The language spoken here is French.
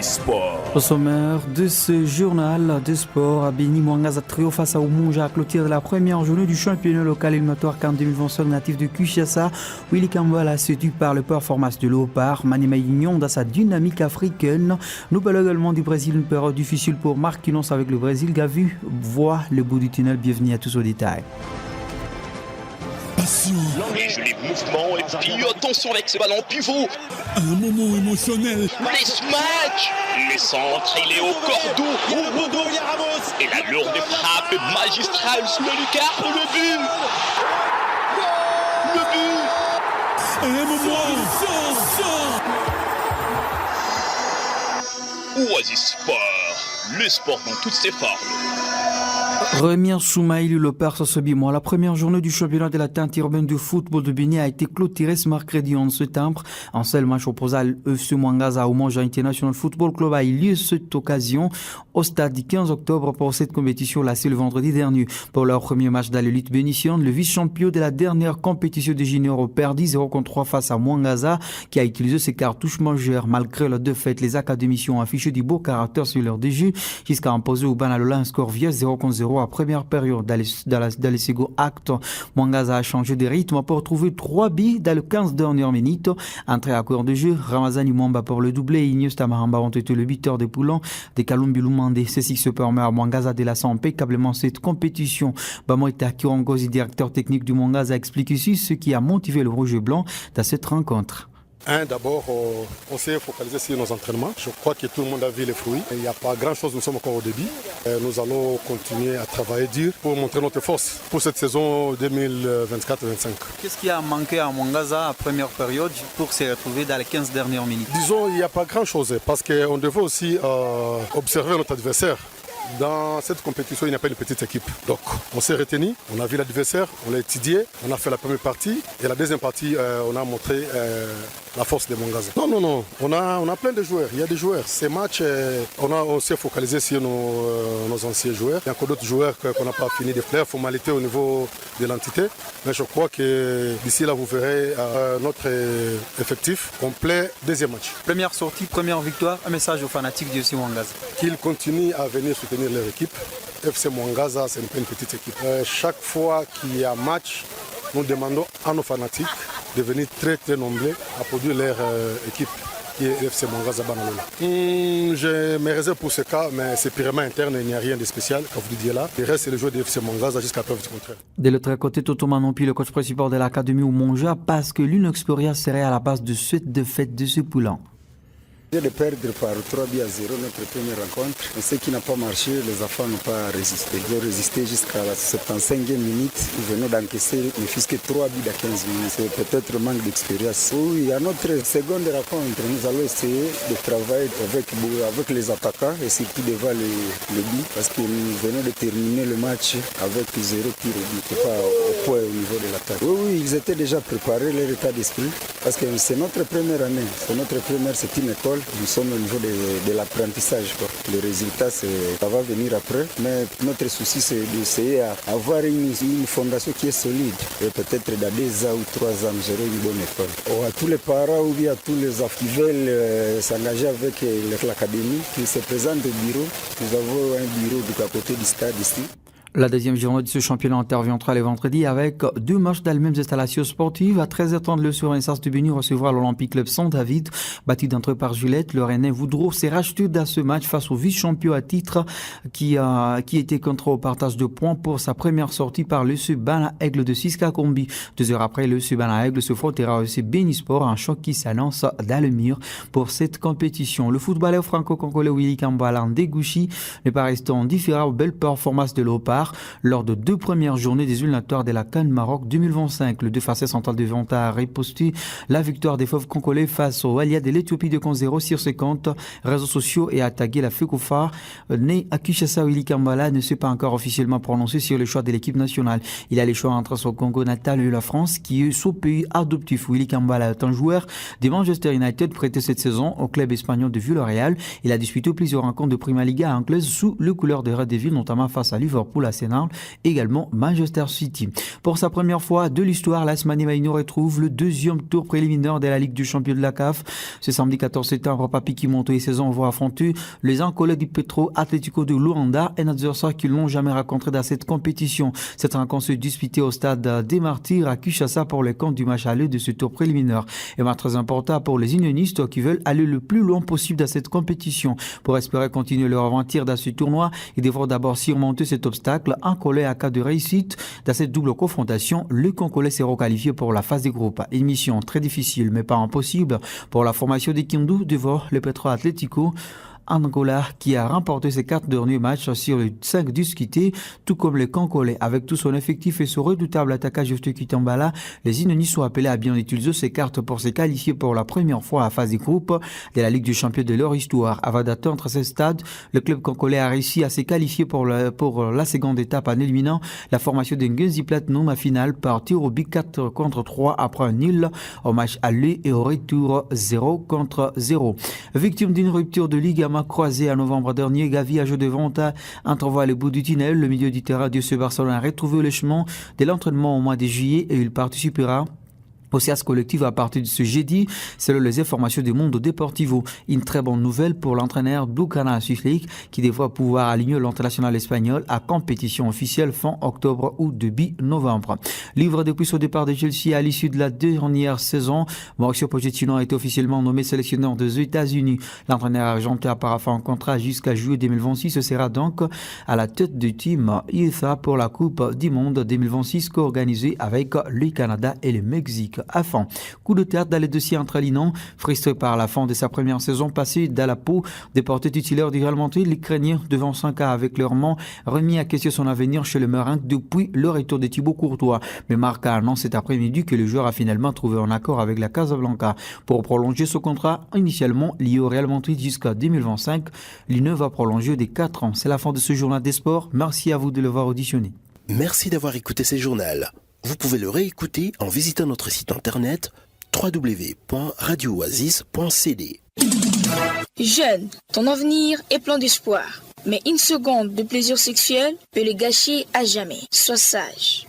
Sport. Au sommaire de ce journal de sport, Abeni Mwangaza Trio face à Umoja à clôture de la première journée du championnat local éliminatoire CAN 2025 natif de Kinshasa. Willy Kambala séduit par le performance de Léopard. Manima Union dans sa dynamique africaine. Nous parlons également du Brésil, une période difficile pour Marquinhos avec le Brésil. Gavu voit le bout du tunnel. Bienvenue à tous au détail. Et je les mouvements et puis attention avec ce ballon pivot. Un moment émotionnel. Les smash, les centres, il est au cordeau. Et la lourde frappe magistrale sous le lucarne, le but. Le but. Un moment. Oasis Sport, le sport dans toutes ses formes. Remir Soumaïli le Perse Sobimo. La première journée du championnat de la teinte urbaine de football de Bénin a été clôturée ce mercredi 11 septembre. Un seul match opposé à l'EFC Mwangaza au Umoja International Football Club a eu lieu cette occasion au stade du 15 octobre pour cette compétition lancée le vendredi dernier. Pour leur premier match dans l'élite bénitienne, le vice-champion de la dernière compétition des juniors perdit 0-3 face à Mwangaza qui a utilisé ses cartouches majeures. Malgré la défaite, les académiciens ont affiché du beau caractère sur leur déjeu jusqu'à imposer au Banalola un score vierge 0-0 à première période. Dans les second acte, Mwangaza a changé de rythme pour trouver 3 billes dans les 15 dernières minutes. Entrée à court de jeu, Ramazani Mwamba pour le doublé et Ignace Tamaramba ont été le buteur de Poulon de Kalumbi Lumande. Ceci se permet à Mwangaza de lancer impeccablement cette compétition. Bamoita Kirongozi, directeur technique du Mwangaza, explique ici ce qui a motivé le rouge et blanc dans cette rencontre. D'abord, on s'est focalisé sur nos entraînements. Je crois que tout le monde a vu les fruits. Il n'y a pas grand-chose, nous sommes encore au début. Nous allons continuer à travailler dur pour montrer notre force pour cette saison 2024-25. Qu'est-ce qui a manqué à Mwangaza à première période pour se retrouver dans les 15 dernières minutes? Disons, il n'y a pas grand-chose parce qu'on devait aussi observer notre adversaire. Dans cette compétition, il n'y a pas une petite équipe. Donc, on s'est retenu, on a vu l'adversaire, on l'a étudié, on a fait la première partie. Et la deuxième partie, on a montré la force de Mwangaza. Non, on a plein de joueurs. Il y a des joueurs. Ces matchs, on s'est focalisé sur nos anciens joueurs. Il y a encore d'autres joueurs qu'on n'a pas fini de faire. Formalité au niveau de l'entité. Mais je crois que d'ici là, vous verrez notre effectif complet. Deuxième match. Première sortie, première victoire. Un message aux fanatiques du FC Mwangaza. Qu'ils continuent à venir soutenir leur équipe. FC Mwangaza, c'est une petite équipe. Chaque fois qu'il y a match, nous demandons à nos fanatiques de venir très très nombreux à produire leur équipe qui est FC Mwangaza Banalola. J'ai mes réserves pour ce cas, mais c'est purement interne, il n'y a rien de spécial, comme vous disiez là. Le reste, c'est le joueur de FC Mwangaza jusqu'à preuve du contraire. De l'autre côté, Toto Manompi, le coach principal de l'Académie Umoja, parce que l'Unoxploria serait à la base de cette défaite de ce poulain. De perdre par 3 buts à 0 notre première rencontre. Mais ce qui n'a pas marché, les enfants n'ont pas résisté. Ils ont résisté jusqu'à la 75e minute. Ils venaient d'encaisser ne fût-ce que 3 buts à 15 minutes. C'est peut-être manque d'expérience. Oui, à notre seconde rencontre, nous allons essayer de travailler avec les attaquants et surtout devant le but parce que nous venons de terminer le match avec 0 tir au but. Pas au point au niveau de l'attaque. Oui, ils étaient déjà préparés, leur état d'esprit. Parce que c'est notre première année. C'est une école. Nous sommes au niveau de l'apprentissage. Le résultat, ça va venir après. Mais notre souci, c'est d'essayer d'avoir une fondation qui est solide. Et peut-être dans 2 ans ou 3 ans, nous aurons une bonne école. À tous les parents ou bien à tous les enfants qui veulent s'engager avec l'académie, qui se présentent au bureau. Nous avons un bureau à côté du stade ici. La deuxième journée de ce championnat interviendra le vendredi avec 2 matchs dans les mêmes installations sportives. À 13h30, le Sur-Renaissance de Béni recevra l'Olympique Club Saint-David, battu d'entrée par Juliette. Le Rennais Voudreau s'est racheté dans ce match face au vice-champion à titre qui était contre au partage de points pour sa première sortie par le Subana Aigle de Siska-Kombi. 2 heures après, le Subana Aigle se frottera aussi Béni Sport, un choc qui s'annonce dans le mur pour cette compétition. Le footballeur franco-congolais Willy Kambala Ndegouchi n'est pas resté indifférent aux belles performances de l'Opar lors de 2 premières journées des éliminatoires de la CAN Maroc 2025. Le défenseur central de Venta a riposté la victoire des fauves congolais face au Alia de l'Éthiopie de 0 sur ses comptes réseaux sociaux et a tagué la Fekofa. Né à Kinshasa, Willy Kambala ne s'est pas encore officiellement prononcé sur le choix de l'équipe nationale. Il a le choix entre son Congo natal et la France qui est son pays adoptif. Willy Kambala est un joueur de Manchester United prêté cette saison au club espagnol de Villarreal. Il a disputé plusieurs rencontres de Prima Liga anglaise sous les couleurs des Red Devils, notamment face à Liverpool Arsenal, également Manchester City. Pour sa première fois de l'histoire, l'AS Manimaino retrouve le deuxième tour préliminaire de la Ligue du champion de la CAF. Ce samedi 14 septembre, Papi Kimoto et Saison vont affronter les Ancolais du Petro Atlético de Luanda, un adversaire qu'ils n'ont jamais rencontré dans cette compétition. Cette rencontre se disputée au stade des Martyrs à Kinshasa pour les comptes du match aller de ce tour préliminaire. Et match très important pour les unionistes qui veulent aller le plus loin possible dans cette compétition. Pour espérer continuer leur aventure dans ce tournoi, ils devront d'abord surmonter cet obstacle. Ancolais à cas de réussite dans cette double confrontation, les Congolais seront qualifiés pour la phase des groupes. Une mission très difficile mais pas impossible pour la formation des Kindu devant le Petro Atlético Angola qui a remporté ses 4 derniers matchs sur les 5 discutés, tout comme les Congolais. Avec tout son effectif et son redoutable attaquant Juste Kitambala, les Innonis sont appelés à bien utiliser ces cartes pour se qualifier pour la première fois à la phase des groupes de la Ligue du champion de leur histoire. Avant d'atteindre ce stade, le club congolais a réussi à se qualifier pour la seconde étape en éliminant la formation de Ngenzi Platinum à finale par tir au but 4 contre 3 après un nul au match aller et au retour 0 contre 0. Victime d'une rupture de ligaments croisé en novembre dernier, Gavi a joué devant entrevoit le bout du tunnel. Le milieu du terrain de ce Barcelone a retrouvé le chemin de l'entraînement au mois de juillet et il participera au séance collective à partir de ce jeudi, selon les informations du Mundo Deportivo. Une très bonne nouvelle pour l'entraîneur Ducana Suslik qui devrait pouvoir aligner l'international espagnol à compétition officielle fin octobre ou début novembre. Libre depuis son départ de Chelsea à l'issue de la dernière saison, Mauricio Pochettino a été officiellement nommé sélectionneur des États-Unis. L'entraîneur argentin part fin un contrat jusqu'à juillet 2026 et sera donc à la tête du team IFA pour la Coupe du Monde 2026 co-organisée avec le Canada et le Mexique. Afin. Coup de théâtre dans les dossiers entre Linon, frustré par la fin de sa première saison passée dans la peau des porteurs titulaires du Real Madrid, l'Ukrainien devant 5 ans avec leur main remis à question son avenir chez le Merengue depuis le retour de Thibaut Courtois. Mais Marca annonce cet après-midi que le joueur a finalement trouvé un accord avec la Casablanca pour prolonger son contrat initialement lié au Real Madrid jusqu'à 2025. L'Union va prolonger de 4 ans. C'est la fin de ce journal des sports. Merci à vous de l'avoir auditionné. Merci d'avoir écouté ce journal. Vous pouvez le réécouter en visitant notre site internet www.radiooasis.cd. Jeune, ton avenir est plein d'espoir. Mais une seconde de plaisir sexuel peut le gâcher à jamais. Sois sage.